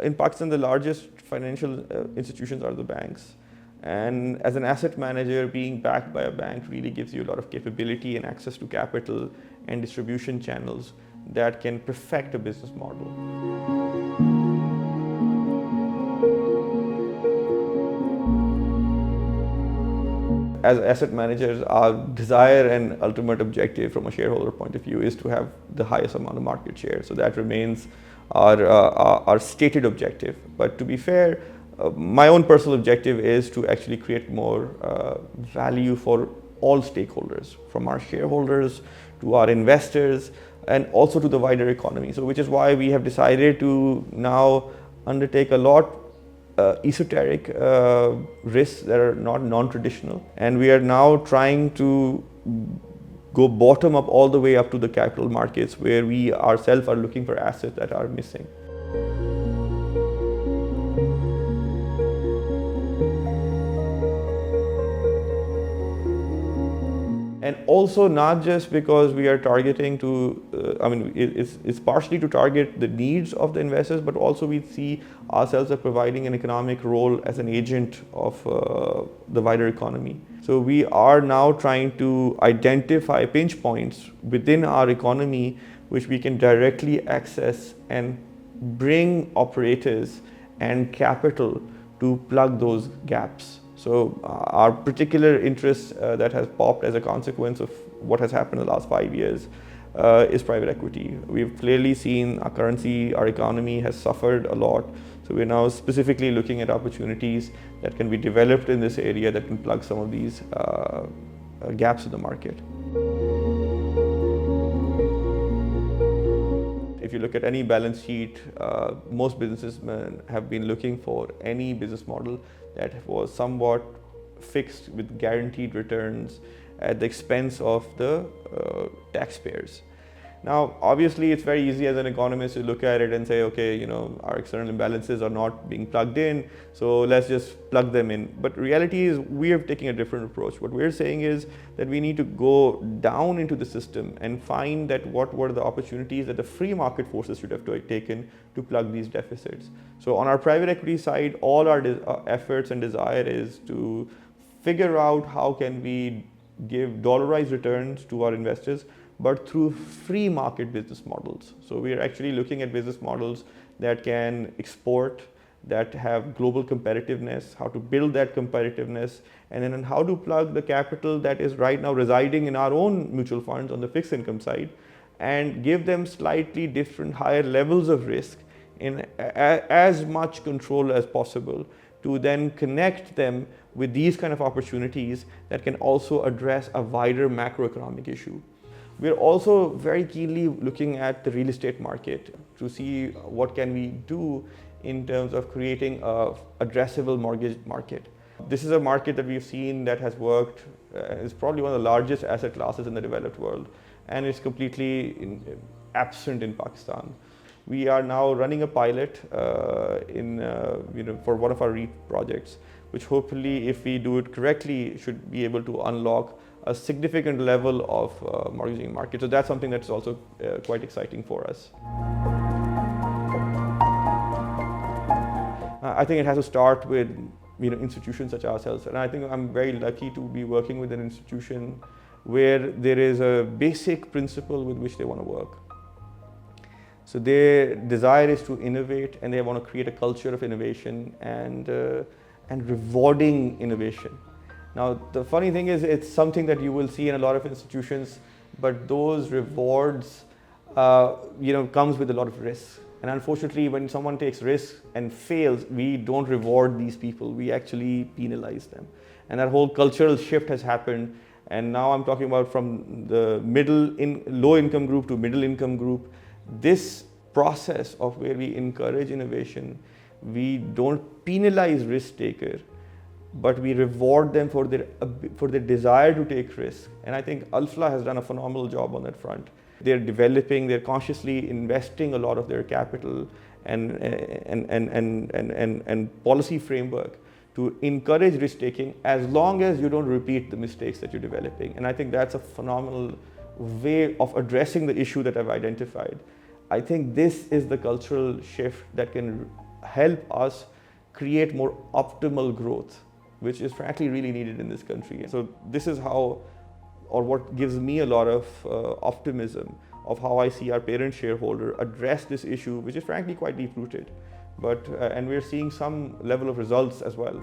In Pakistan, the largest financial institutions are the banks. And as an asset manager, being backed by a bank really gives you a lot of capability and access to capital and distribution channels that can perfect a business model. As asset managers, our desire and ultimate objective from a shareholder point of view is to have the highest amount of market share. So that remains our stated objective. But to be fair, my own personal objective is to actually create more value for all stakeholders, from our shareholders to our investors and also to the wider economy. So which is why we have decided to now undertake a lot esoteric risks that are not non-traditional, and we are now trying to go bottom up all the way up to the capital markets, where we ourselves are looking for assets that are missing. And also not just because we are targeting to, it's partially to target the needs of the investors, but also we see ourselves as providing an economic role as an agent of the wider economy. So we are now trying to identify pinch points within our economy which we can directly access and bring operators and capital to plug those gaps. So our particular interest that has popped as a consequence of what has happened in the last 5 years is private equity. We've clearly seen our currency, our economy has suffered a lot. So we're now specifically looking at opportunities that can be developed in this area that can plug some of these gaps in the market. If you look at any balance sheet, most businessmen have been looking for any business model that was somewhat fixed with guaranteed returns at the expense of the taxpayers. Now, obviously, it's very easy as an economist to look at it and say, okay, our external imbalances are not being plugged in, so let's just plug them in. But reality is we are taking a different approach. What we're saying is that we need to go down into the system and find that what were the opportunities that the free market forces should have taken to plug these deficits. So on our private equity side, all our efforts and desire is to figure out how can we give dollarized returns to our investors, but through free market business models. So we are actually looking at business models that can export, that have global competitiveness, how to build that competitiveness, and then how to plug the capital that is right now residing in our own mutual funds on the fixed income side, and give them slightly different higher levels of risk in as much control as possible, to then connect them with these kind of opportunities that can also address a wider macroeconomic issue. We're also very keenly looking at the real estate market to see what can we do in terms of creating an addressable mortgage market. This is a market that we've seen that has worked, is probably one of the largest asset classes in the developed world, and it's completely absent in Pakistan. We are now running a pilot for one of our REIT projects, which hopefully, if we do it correctly, should be able to unlock a significant level of mortgaging market. So that's something that's also quite exciting for us. I think it has to start with institutions such as ourselves, and I think I'm very lucky to be working with an institution where there is a basic principle with which they want to work. So their desire is to innovate, and they want to create a culture of innovation and rewarding innovation. Now, the funny thing is, it's something that you will see in a lot of institutions, but those rewards, comes with a lot of risk. And unfortunately, when someone takes risks and fails, we don't reward these people. We actually penalize them. And that whole cultural shift has happened. And now I'm talking about from the low income group to middle income group. This process of where we encourage innovation, we don't penalize risk takers, but we reward them for their desire to take risks. And I think Alfalah has done a phenomenal job on that front. They're consciously investing a lot of their capital and policy framework to encourage risk taking, as long as you don't repeat the mistakes that you're developing. And I think that's a phenomenal way of addressing the issue that I've identified. I think this is the cultural shift that can help us create more optimal growth, which is frankly really needed in this country. So this is how, or what gives me a lot of optimism of how I see our parent shareholder address this issue, which is frankly quite deep-rooted. But and we're seeing some level of results as well.